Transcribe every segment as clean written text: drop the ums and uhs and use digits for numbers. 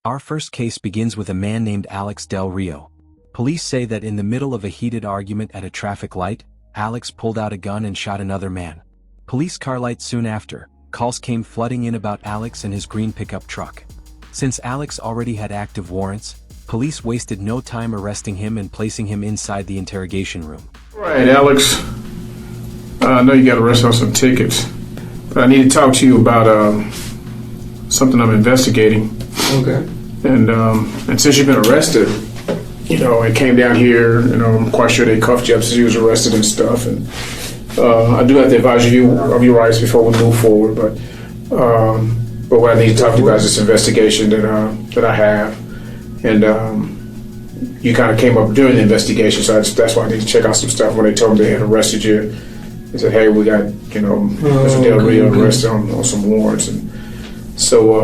Our first case begins with a man named Alex Del Rio. Police say that in the middle of a heated argument at a traffic light, Alex pulled out a gun and shot another man. Police car light soon after, calls came flooding in about Alex and his green pickup truck. Since Alex already had active warrants, police wasted no time arresting him and placing him inside the interrogation room. All right, Alex. I know you got arrested on some tickets, but I need to talk to you about something I'm investigating. Okay. And since you've been arrested, and came down here, I'm quite sure they cuffed you up since you was arrested and stuff. And I do have to advise you of your rights before we move forward. But what I need to talk to you about is this investigation that I have. And you kind of came up during the investigation, so that's why I need to check out some stuff. When they told me they had arrested you, they said, "Hey, we got Mr. Del Rio arrested on some warrants." And so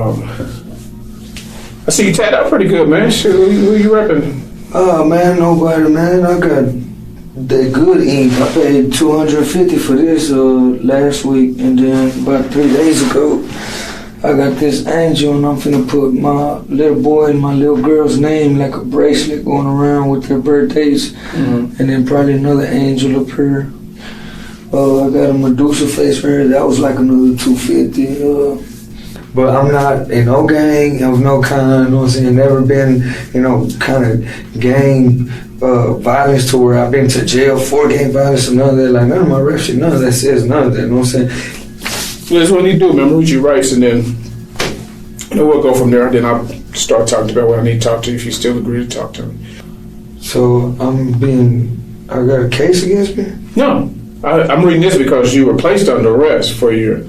I see you tied up pretty good, man. Who you repping? Oh man, nobody, man. I got that good ink. I paid $250 for this last week, and then about 3 days ago, I got this angel, and I'm finna put my little boy and my little girl's name like a bracelet going around with their birthdays, and then probably another angel up here. I got a Medusa face right here. That was like another $250. But I'm not in no gang of no kind, you know what I'm saying? Never been, kind of gang violence to where I've been to jail for gang violence or none of that. Like, none of my rep shit, none of that says none of that, you know what I'm saying? Well, that's what I need to do, man. Read your rights, and then we'll go from there. Then I'll start talking about what I need to talk to you if you still agree to talk to me. So I got a case against me? No, I'm reading this because you were placed under arrest for your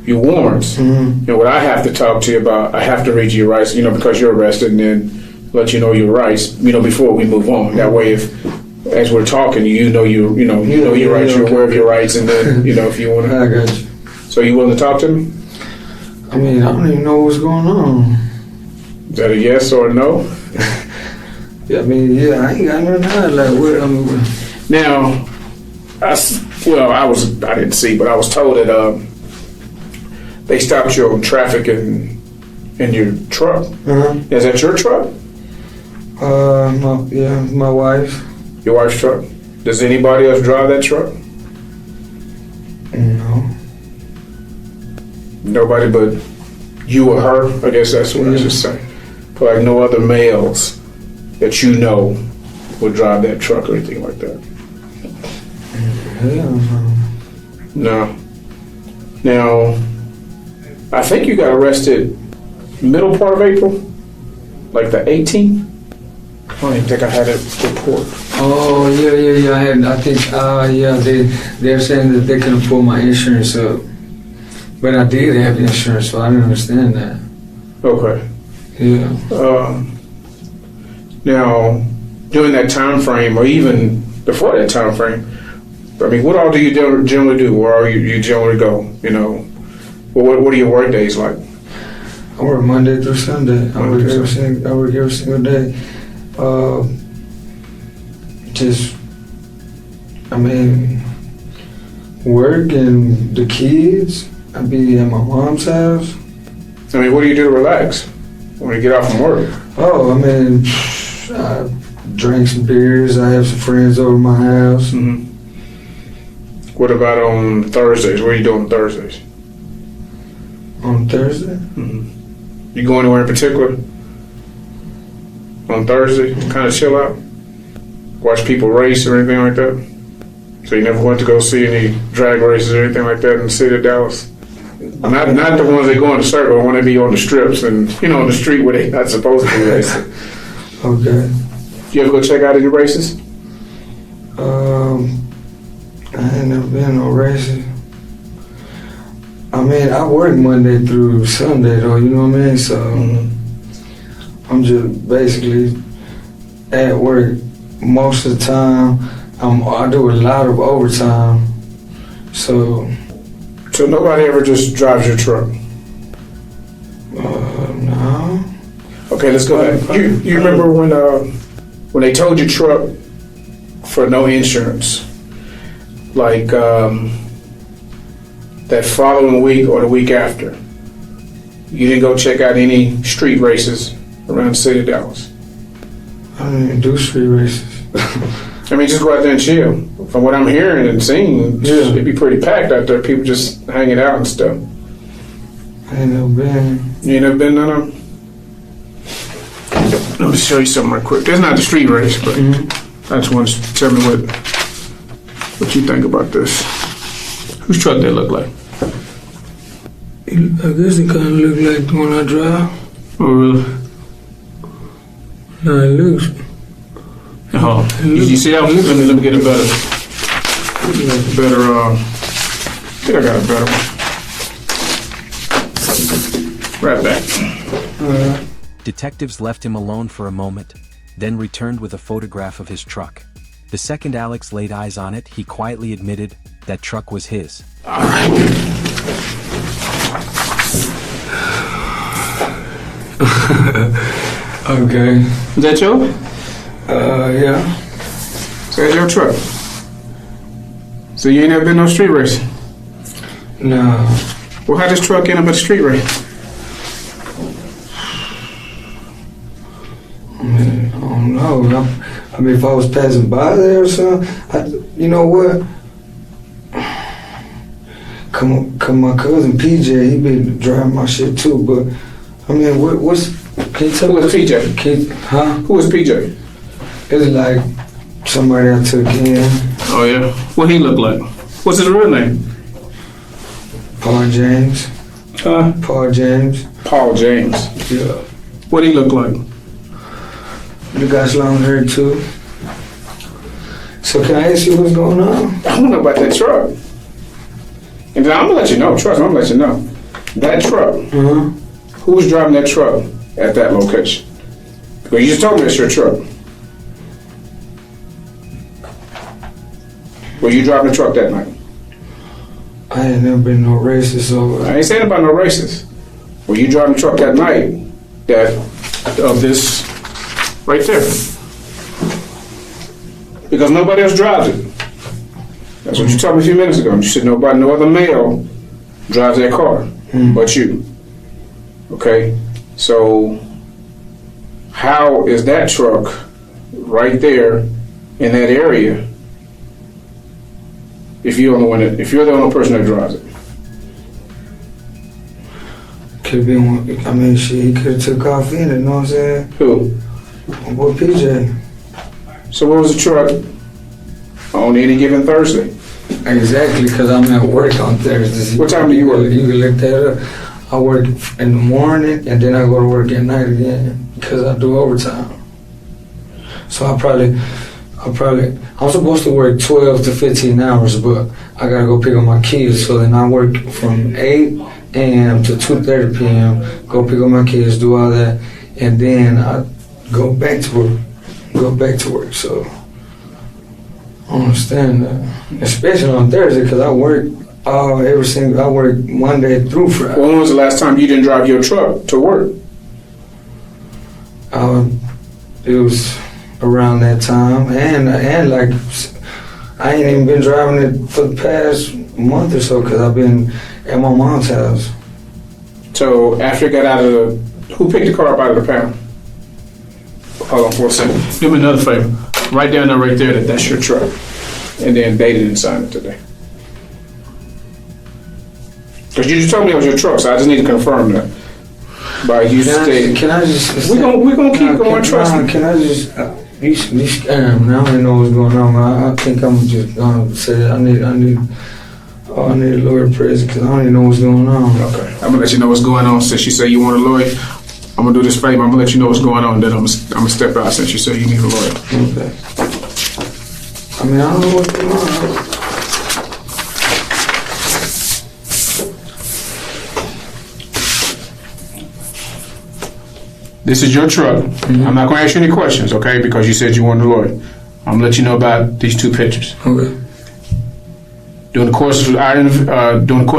warrants. Mm-hmm. And what I have to talk to you about, I have to read your rights, because you're arrested, and then let you know your rights, before we move on. That way, as we're talking, you know your rights, you're aware of your rights, and then if you want to. I got you. So you willing to talk to me? I mean, I don't even know what's going on. Is that a yes or a no? Yeah, I mean, I ain't got nothing to hide. Like, what? Now, I didn't see, but I was told that they stopped you on traffic in your truck. Uh-huh. Is that your truck? My wife. Your wife's truck. Does anybody else drive that truck? No. Nobody but you or her? I guess that's what I was just saying. But like no other males that would drive that truck or anything like that? Hell no. No. Now, I think you got arrested middle part of April, like the 18th. I don't even think I had a report. Oh yeah. I think they're saying that they couldn't pull my insurance up, but I did have insurance, so I didn't understand that. Okay. Yeah. Now, during that time frame, or even before that time frame, what all do you generally do? Where you generally go? What are your work days like? I work Monday through Sunday. I work every single day. Work and the kids. I be at my mom's house. What do you do to relax when you get off from work? I drink some beers. I have some friends over my house. Mm-hmm. What about on Thursdays? What are you doing on Thursdays? On Thursday? Mm-hmm. You go anywhere in particular? On Thursday, kind of chill out? Watch people race or anything like that? So you never went to go see any drag races or anything like that in the city of Dallas? Not the ones that go in the circle, when they be on the strips and, on the street where they not supposed to be racing. Okay. You ever go check out any races? I ain't never been no races. I work Monday through Sunday though, you know what I mean? So I'm just basically at work most of the time. I do a lot of overtime. So nobody ever just drives your truck? No. Okay, let's go back. You remember when they towed your truck for no insurance? Like that following week or the week after, You didn't go check out any street races around the city of Dallas. I don't even do street races. I mean, just go out there and chill. From what I'm hearing and seeing, Yeah. it'd be pretty packed out there. People just hanging out and stuff. I ain't never been. You ain't never been none of them? Let me show you something real quick. That's not the street race, but I just want to tell me what you think about this. Whose truck that look like? I guess it kind of look like the one I drive. Oh, really? No, it looks. Oh, you see that one? Let me get a better. I think I got a better one. Right back. Detectives left him alone for a moment, then returned with a photograph of his truck. The second Alex laid eyes on it, he quietly admitted that truck was his. All right. Okay. Is that yours? Yeah. So that's your truck. So you ain't never been no street racing? No. Well, how this truck end up at the street race? I don't know. I mean, if I was passing by there or something, you know what? Come my cousin PJ, he been driving my shit too. But I mean, what's? Can you tell Who me? was PJ? Who was PJ? It's like somebody I took in. Oh yeah. What he look like? What's his real name? Paul James. Paul James. Paul James. Yeah. What he look like? You got long hair too. So can I ask you what's going on? I don't know about that truck. And then I'm gonna let you know. Trust me, I'm gonna let you know. That truck. Who was driving that truck at that location? Because you just told me it's your truck. Were you driving the truck that night? I ain't never been no racist, so I ain't saying about no racist. Were you driving the truck that night of this right there? Because nobody else drives it. That's what you told me a few minutes ago. You said no other male drives that car but you. Okay? So how is that truck right there in that area if you're the only person that drives it? could be one. I mean, shit, he could have took off in it. You know what I'm saying? Who? My boy PJ. So what was the truck on any given Thursday? Exactly, because I'm at work on Thursdays. What time do you work? You can look that up. I work in the morning and then I go to work at night again because I do overtime. So I'm supposed to work 12 to 15 hours, but I gotta go pick up my kids. So then I work from 8 a.m. to 2:30 p.m. Go pick up my kids, do all that, and then I go back to work. So I understand that, especially on Thursday, because I work I work Monday through Friday. When was the last time you didn't drive your truck to work? It was around that time, and like I ain't even been driving it for the past month or so because I've been at my mom's house. So after you got out of who picked the car up out of the pound? Hold on for a second. Do me another favor. Write down there right there that's your truck, and then date it and sign it today. Because you just told me it was your truck, so I just need to confirm that. By you stating. Can I just? We're gonna keep going. Trust me. Can I just? You scam. Now I don't know what's going on. I think I'm just gonna say I need a lawyer present because I don't even know what's going on. Okay, I'm gonna let you know what's going on. Since you say you want a lawyer, I'm gonna do this favor. I'm gonna let you know what's going on. Then I'm gonna step out since you say you need a lawyer. Okay. I mean, I don't know what's going on. This is your truck. I'm not going to ask you any questions, okay? Because you said you wanted a lawyer. I'm going to let you know about these two pictures. Okay. During the course of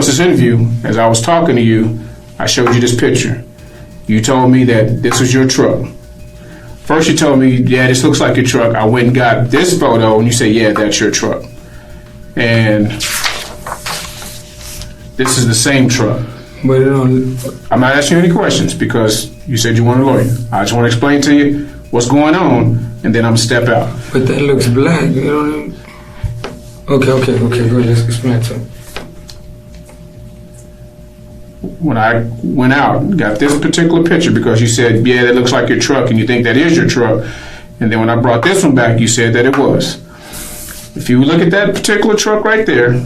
this interview, as I was talking to you, I showed you this picture. You told me that this was your truck. First you told me, yeah, this looks like your truck. I went and got this photo, and you said, yeah, that's your truck. And this is the same truck. But it don't. I'm not asking you any questions because you said you want a lawyer. I just want to explain to you what's going on, and then I'm gonna step out. But that looks black. You don't. Okay. Go ahead. Let's explain to me. When I went out, got this particular picture because you said, yeah, that looks like your truck, and you think that is your truck. And then when I brought this one back, you said that it was. If you look at that particular truck right there,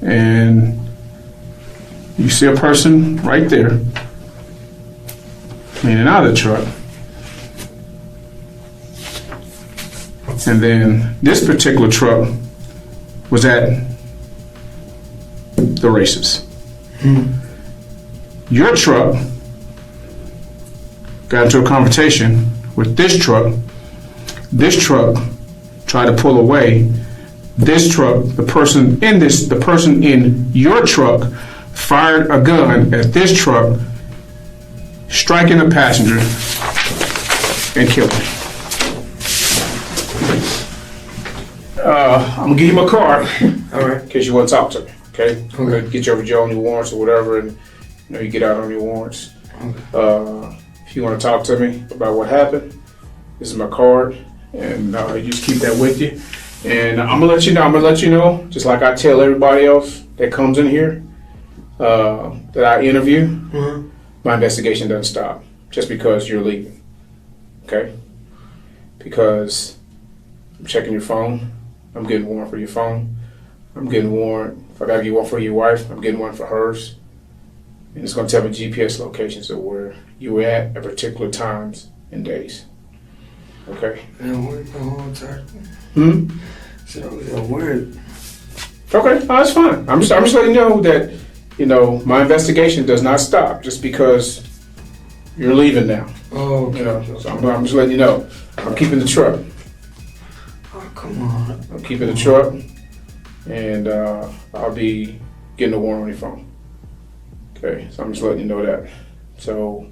and you see a person right there leaning out of the truck, and then this particular truck was at the races. Your truck got into a confrontation with this truck. This truck tried to pull away. This truck, the person in your truck fired a gun at this truck, striking the passenger and killing him. I'm gonna give you my card, all right, in case you want to talk to me. Okay, I'm gonna get you over jail on your warrants or whatever, and you get out on your warrants. If you want to talk to me about what happened, this is my card, and you just keep that with you. And I'm gonna let you know, just like I tell everybody else that comes in here that I interview. My investigation doesn't stop just because you're leaving. Okay? Because I'm checking your phone. I'm getting warrant for your phone. I'm getting warrant. If I gotta get one for your wife, I'm getting one for hers. And it's gonna tell me GPS locations of where you were at particular times and days. Okay? It worked the whole time. So it worked. Okay, that's fine. I'm just letting you know that, my investigation does not stop just because you're leaving now. Oh, okay. So I'm just letting you know. I'm keeping the truck. Oh, come on. I'm keeping the truck, and I'll be getting a warrant on your phone. Okay, so I'm just letting you know that. So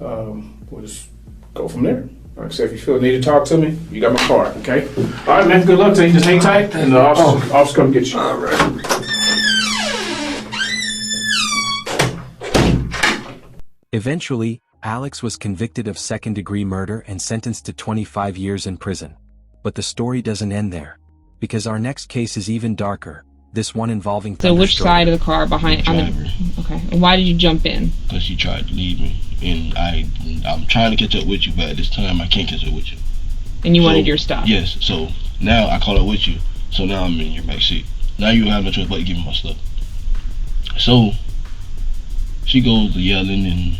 we'll just go from there. Like I said, if you feel the need to talk to me, you got my card, okay? All right, man, good luck to you. Just hang tight, and the officer come get you. All right. Eventually, Alex was convicted of second-degree murder and sentenced to 25 years in prison. But the story doesn't end there, because our next case is even darker. This one involving. So which side of the car behind? Okay. And why did you jump in? Because she tried to leave me, and I'm trying to catch up with you, but at this time I can't catch up with you. And you wanted your stuff. Yes. So now I caught up with you. So now I'm in your back seat. Now you have no choice but to give me my stuff. So she goes to yelling and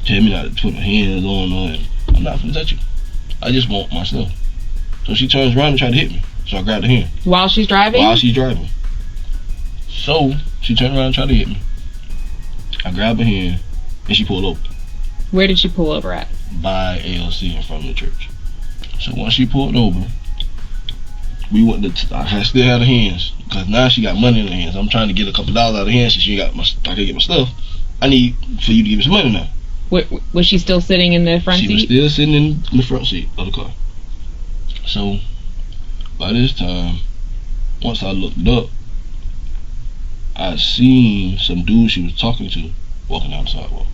tell me not to put my hands on her, and I'm not gonna touch you. I just want my stuff. So she turns around and tries to hit me. So I grabbed her hand. While she's driving? While she's driving. So she turned around and tried to hit me. I grabbed her hand and she pulled over. Where did she pull over at? By ALC in front of the church. So once she pulled over, we went to, I still had her hands, because now she got money in her hands. I'm trying to get a couple dollars out of her hands so she ain't got I can get my stuff. I need for you to give me some money now. Was she still sitting in the front seat? She was still sitting in the front seat of the car. So by this time, once I looked up, I seen some dude she was talking to walking down the sidewalk.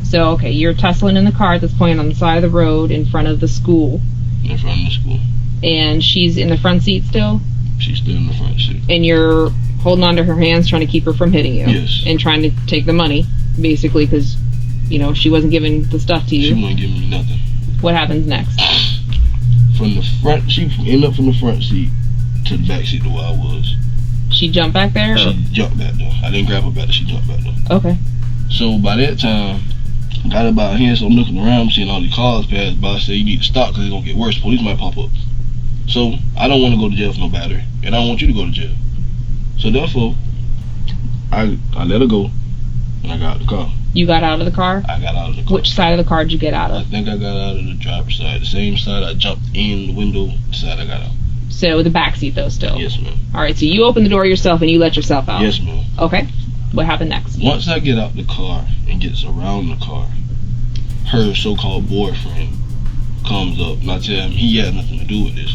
So, okay, you're tussling in the car that's pointing on the side of the road in front of the school. In front of the school. And she's in the front seat still? She's still in the front seat. And you're holding onto her hands trying to keep her from hitting you? Yes. And trying to take the money, basically, because, she wasn't giving the stuff to you. She wasn't giving me nothing. What happens next? From the front, she ended up from the front seat to the back seat to where I was. She jumped back there? She jumped back there. I didn't grab her back there, she jumped back there. Okay. So by that time, I got about her hand, so I'm looking around, seeing all these cars pass by. I say, you need to stop because it's going to get worse. Police might pop up. So I don't want to go to jail for no battery, and I don't want you to go to jail. So therefore, I let her go, and I got out of the car. You got out of the car? I got out of the car. Which side of the car did you get out of? I think I got out of the driver's side. The same side I jumped in the window, the side I got out. So the back seat though still? Yes, ma'am. Alright, so you opened the door yourself and you let yourself out? Yes, ma'am. Okay. What happened next? Once I get out the car and gets around the car, her so-called boyfriend comes up, and I tell him he had nothing to do with this.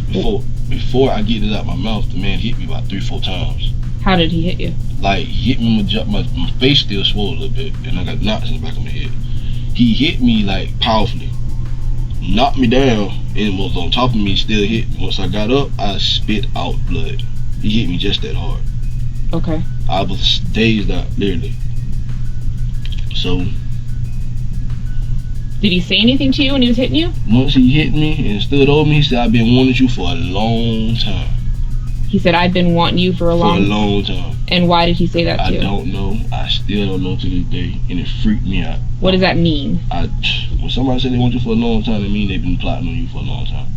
Before I get it out my mouth, the man hit me about 3-4 times. How did he hit you? Like, hit me, my face still swole a little bit, and I got knots in the back of my head. He hit me, like, powerfully. Knocked me down, and was on top of me, still hit me. Once I got up, I spit out blood. He hit me just that hard. Okay. I was dazed out, literally. So, Did he say anything to you when he was hitting you? once he hit me and stood over me, he said, I've been wanting you for a long time. He said, I've been wanting you for a long time. And why did he say that to I you? don't know. I still don't know to this day, and it freaked me out. What does that mean? When somebody said they want you for a long time, it means they've been plotting on you for a long time.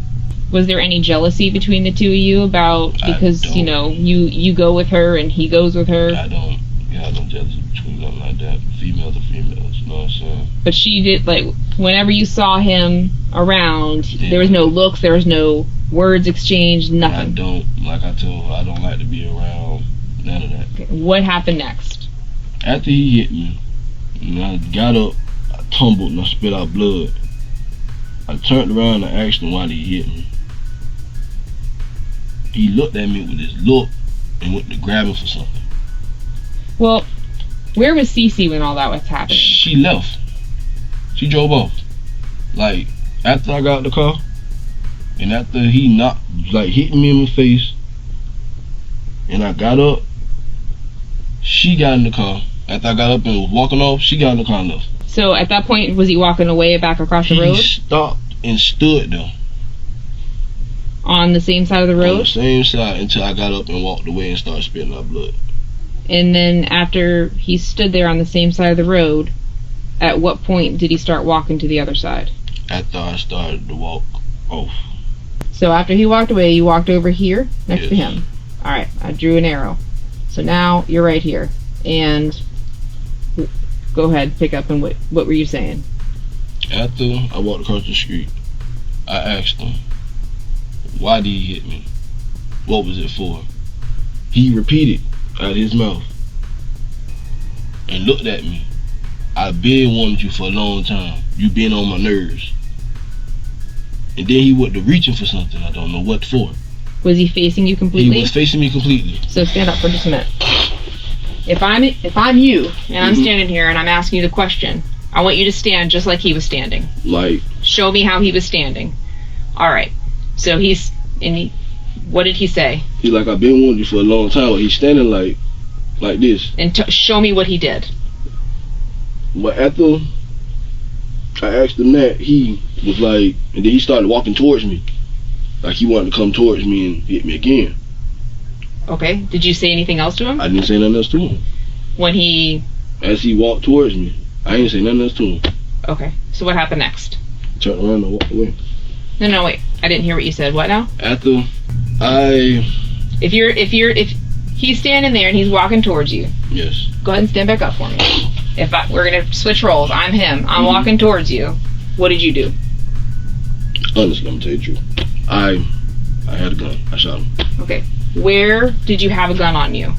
Was there any jealousy between the two of you about, because, you know, you go with her and he goes with her? I don't have no jealousy between nothing like that. Females are females, you know what I'm saying? But she did, like, whenever you saw him around, there was no looks, there was no words exchanged, nothing. Like I told her, I don't like to be around none of that. Okay. What happened next? After he hit me, and I got up, I tumbled and I spit out blood. I turned around and asked him why did he hit me. He looked at me with his look and went to grab him for something. Well, where was Cece when all that was happening? She left. She drove off. Like, after I got out the car, and after he knocked, like, hitting me in my face, and I got up, she got in the car. After I got up and was walking off, she got in the car and left. So at that point, was he walking away back across the road? He stopped and stood there. On the same side of the road? On the same side until I got up and walked away and started spitting out blood. And then after he stood there on the same side of the road, at what point did he start walking to the other side? After I started to walk off. So after he walked away, you walked over here next to Yes. him. Alright, I drew an arrow. So now you're right here. And go ahead, pick up, and what were you saying? After I walked across the street, I asked him, why did he hit me? What was it for? He repeated out of his mouth and looked at me. I've been wanting you for a long time. You been on my nerves. And then he went to reaching for something. I don't know what for. Was he facing you completely? He was facing me completely. So stand up for just a minute. If I'm you and I'm standing here and I'm asking you the question, I want you to stand just like he was standing. Like, Show me how he was standing. All right. So what did he say? he's like, I've been wanting you for a long time. But he's standing like this. And show me what he did. But after I asked him that, he was like, and then he started walking towards me. Like he wanted to come towards me and hit me again. Okay. Did you say anything else to him? I didn't say nothing else to him. As he walked towards me, I didn't say nothing else to him. Okay. So what happened next? Turned around and walked away. No, wait. I didn't hear what you said. What now? After If he's standing there and he's walking towards you, yes. go ahead and stand back up for me. We're gonna switch roles. I'm him. I'm walking towards you. What did you do? Honestly, I'm gonna tell you the truth. I had a gun. I shot him. Okay. Where did you have a gun on you?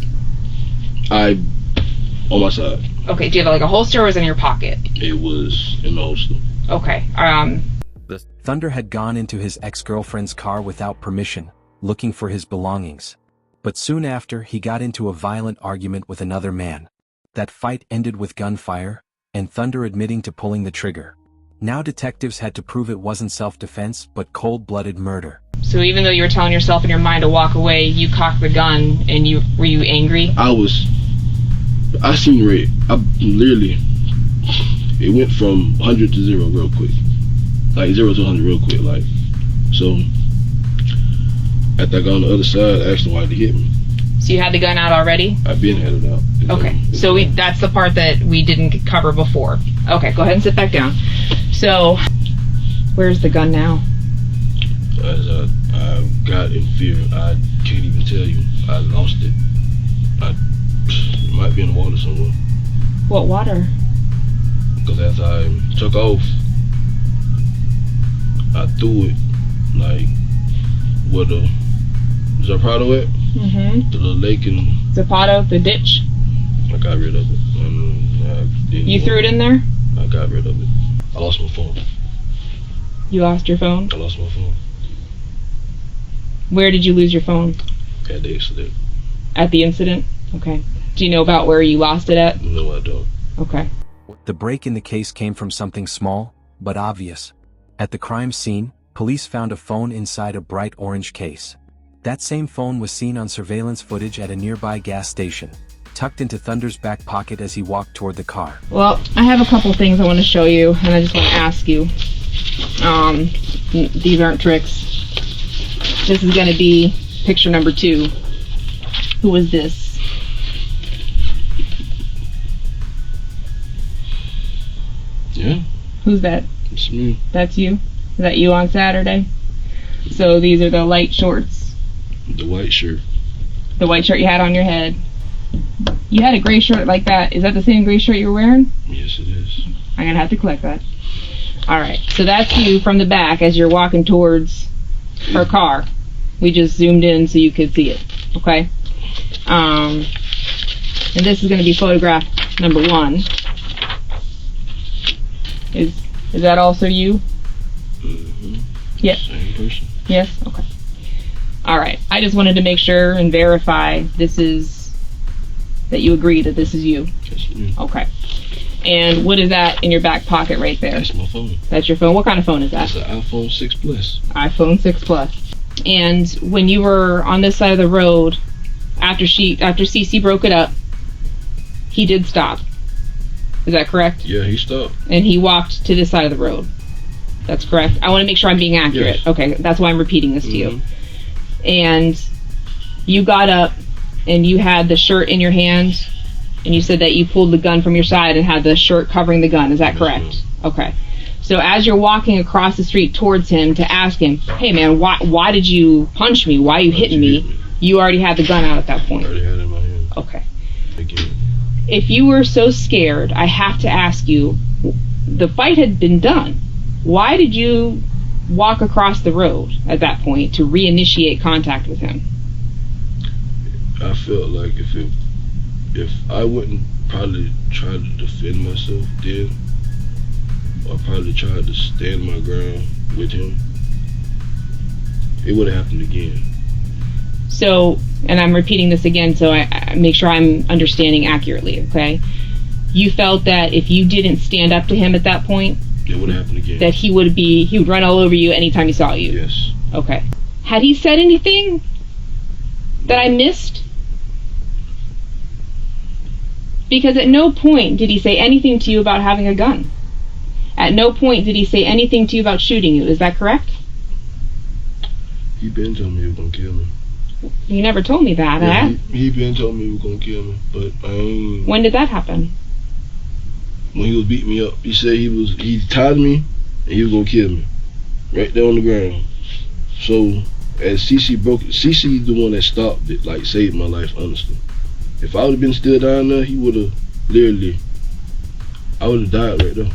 On my side. Okay. Do you have like a holster, or was it in your pocket? It was in the holster. Okay. Thunder had gone into his ex-girlfriend's car without permission, looking for his belongings. But soon after, he got into a violent argument with another man. That fight ended with gunfire, and Thunder admitting to pulling the trigger. Now detectives had to prove it wasn't self-defense, but cold-blooded murder. So even though you were telling yourself in your mind to walk away, you cocked the gun, and were you angry? I seen red. It went from 100 to 0 real quick. Like 0 to 100 real quick, like. So, after I got on the other side, I asked him why he hit me. So you had the gun out already? I've been had it out. Okay, so that's the part that we didn't cover before. Okay, go ahead and sit back down. So, where's the gun now? As I got in fear, I can't even tell you. I lost it. It might be in the water somewhere. What water? Because as I took off, I threw it like where the Zaprado at? Mm-hmm. The little lake and Zapato, the ditch? I got rid of it. And You threw it in there? I got rid of it. I lost my phone. You lost your phone? I lost my phone. Where did you lose your phone? At the accident. At the incident? Okay. Do you know about where you lost it at? No, I don't. Okay. The break in the case came from something small, but obvious. At the crime scene, police found a phone inside a bright orange case. That same phone was seen on surveillance footage at a nearby gas station, tucked into Thunder's back pocket as he walked toward the car. Well, I have a couple things I want to show you, and I just want to ask you. These aren't tricks. This is going to be picture number 2. Who was this? Yeah, Who's that? it's me. That's you? Is that you on Saturday? So these are the light shorts. The white shirt. The white shirt you had on your head. You had a gray shirt like that. Is that the same gray shirt you were wearing? Yes, it is. I'm gonna have to collect that. Alright, so that's you from the back as you're walking towards her car. We just zoomed in so you could see it. Okay? And this is gonna be photograph number 1. Is that also you? Mm-hmm. Yes. Same person. Yes? Okay. Alright, I just wanted to make sure and verify that you agree that this is you. That's me. Okay. And what is that in your back pocket right there? That's my phone. That's your phone? What kind of phone is that? That's an iPhone 6 Plus. iPhone 6 Plus. And when you were on this side of the road, after Cece broke it up, he did stop. Is that correct? Yeah, he stopped. And he walked to this side of the road. That's correct. I want to make sure I'm being accurate. Yes. Okay, that's why I'm repeating this to you. Mhm. And you got up and you had the shirt in your hand, and you said that you pulled the gun from your side and had the shirt covering the gun. Is that Yes, correct? ma'am. Okay. So as you're walking across the street towards him to ask him, hey man, why did you punch me? Why are you hitting me? You already had the gun out at that I point. already had it in my hand. Okay. Again. If you were so scared, I have to ask you, the fight had been done. Why did you walk across the road at that point to reinitiate contact with him? I felt like if I wouldn't probably try to defend myself then, or probably tried to stand my ground with him, it would have happened again. So, and I'm repeating this again so I make sure I'm understanding accurately, okay? You felt that if you didn't stand up to him at that point, It would have happened again. that he would run all over you anytime he saw you? Yes. Okay. Had he said anything that I missed? Because at no point did he say anything to you about having a gun. At no point did he say anything to you about shooting you. Is that correct? He been telling me he was gonna kill me. You never told me that. Yeah, Huh? he been telling me he was gonna kill me, but I ain't. When did that happen? When he was beating me up, he said he tied me and he was gonna kill me right there on the ground. So as Cece broke it, Cece the one that stopped it, like saved my life, honestly. If I would have been still down there, he would have literally, I would have died right there.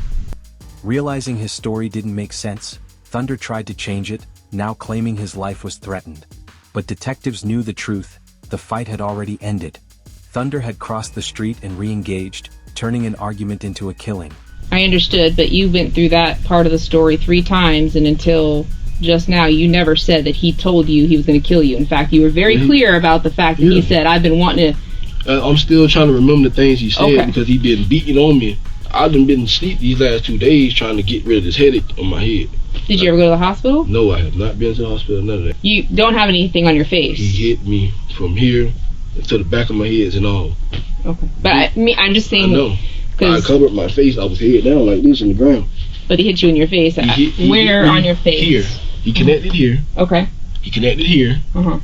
Realizing his story didn't make sense, Thunder tried to change it, now claiming his life was threatened. But detectives knew the truth, the fight had already ended. Thunder had crossed the street and re-engaged, turning an argument into a killing. I understood, but you went through that part of the story 3 times, and until just now, you never said that he told you he was going to kill you. In fact, you were very clear about the fact that he said, I've been wanting to... I'm still trying to remember the things he said Okay. because he been beating on me. I've been asleep these last 2 days trying to get rid of this headache on my head. Did you ever go to the hospital? No, I have not been to the hospital, none of that. You don't have anything on your face. He hit me from here to the back of my head and all. Okay. But I'm just I saying... know. I 'cause- covered my face. I was head down like this on the ground. But he hit you in your face. He Where hit me on your face? Here. He connected here. Okay. He connected here. Uh-huh.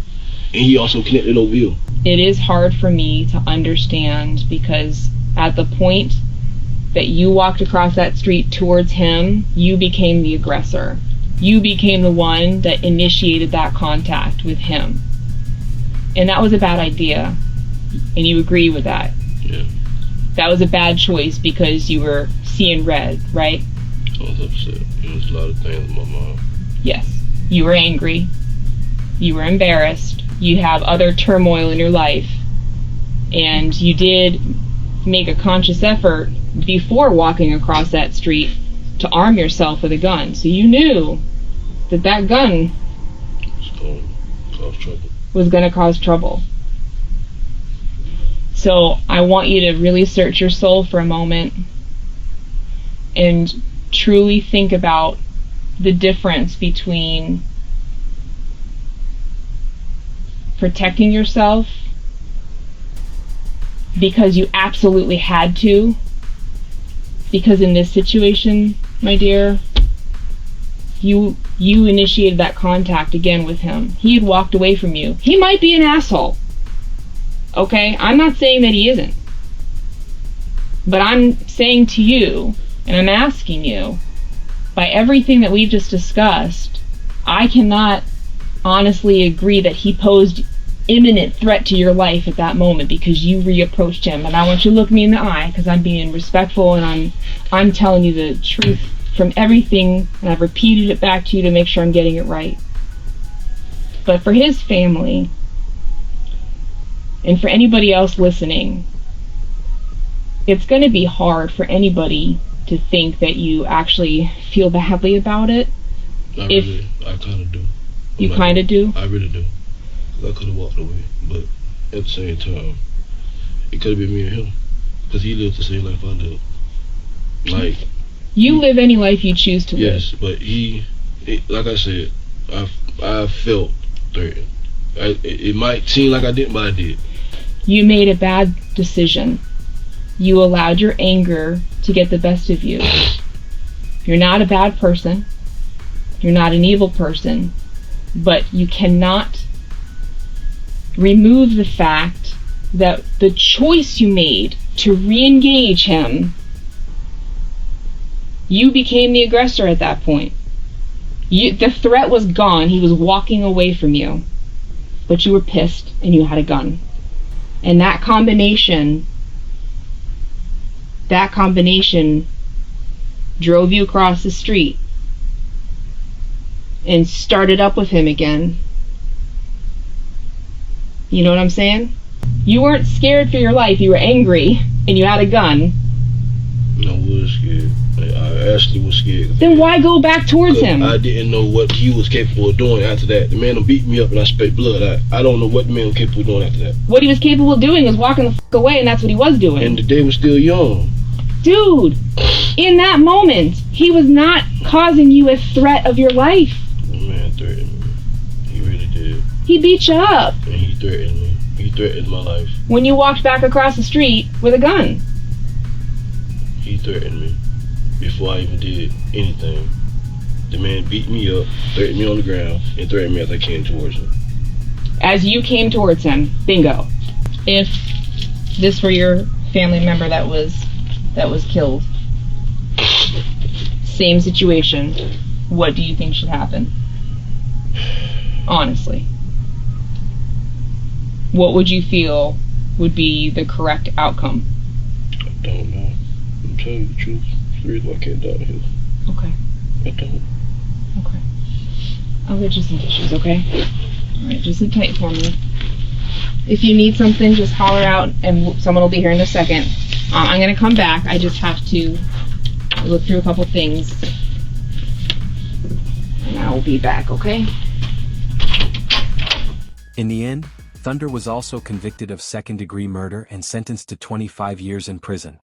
And he also connected over here. It is hard for me to understand because at the point that you walked across that street towards him, you became the aggressor. You became the one that initiated that contact with him. And that was a bad idea. And you agree with that. Yeah. That was a bad choice because you were seeing red, right? I was upset. There was a lot of things in my mind. Yes. You were angry. You were embarrassed. You have other turmoil in your life. And you did make a conscious effort before walking across that street to arm yourself with a gun. So you knew that that gun It's going to cause trouble. was going to cause trouble. So I want you to really search your soul for a moment and truly think about the difference between protecting yourself because you absolutely had to, because in this situation, my dear, you initiated that contact again with him. He had walked away from you. He might be an asshole. Okay? I'm not saying that he isn't. But I'm saying to you, and I'm asking you, by everything that we've just discussed, I cannot honestly agree that he posed imminent threat to your life at that moment because you reapproached him. And I want you to look me in the eye because I'm being respectful and I'm telling you the truth from everything, and I've repeated it back to you to make sure I'm getting it right. But for his family, and for anybody else listening, it's going to be hard for anybody to think that you actually feel badly about it. I kind of do. You kind of do? I really do. 'Cause I could have walked away, but at the same time, it could have been me and him. Because he lived the same life I lived. Like, you live any life you choose to live. yes, but like I said, I felt threatened. It might seem like I didn't, but I did. You made a bad decision. You allowed your anger to get the best of you. You're not a bad person. You're not an evil person. But you cannot remove the fact that the choice you made to re-engage him, you became the aggressor at that point. The threat was gone. He was walking away from you. But you were pissed and you had a gun. And that combination drove you across the street and started up with him again. You know what I'm saying? You weren't scared for your life. You were angry and you had a gun. I was scared. I actually was scared. Then why go back towards him? I didn't know what he was capable of doing after that. The man done beat me up and I spit blood. I don't know what the man was capable of doing after that. What he was capable of doing was walking the fuck away, and that's what he was doing. And the day was still young. Dude, in that moment, he was not causing you a threat of your life. The man threatened me. He really did. He beat you up. And he threatened me. He threatened my life. When you walked back across the street with a gun. He threatened me before I even did anything. The man beat me up, threatened me on the ground, and threatened me as I came towards him. As you came towards him, bingo. If this were your family member that was killed, same situation, what do you think should happen? Honestly. What would you feel would be the correct outcome? I don't know. I'm telling you the truth. It's the reason why I came down here. Okay. I don't. Okay. I'll get you some tissues, okay? Alright, just sit tight for me. If you need something, just holler out and someone will be here in a second. I'm gonna come back. I just have to look through a couple things. And I will be back, okay? In the end, Thunder was also convicted of second-degree murder and sentenced to 25 years in prison.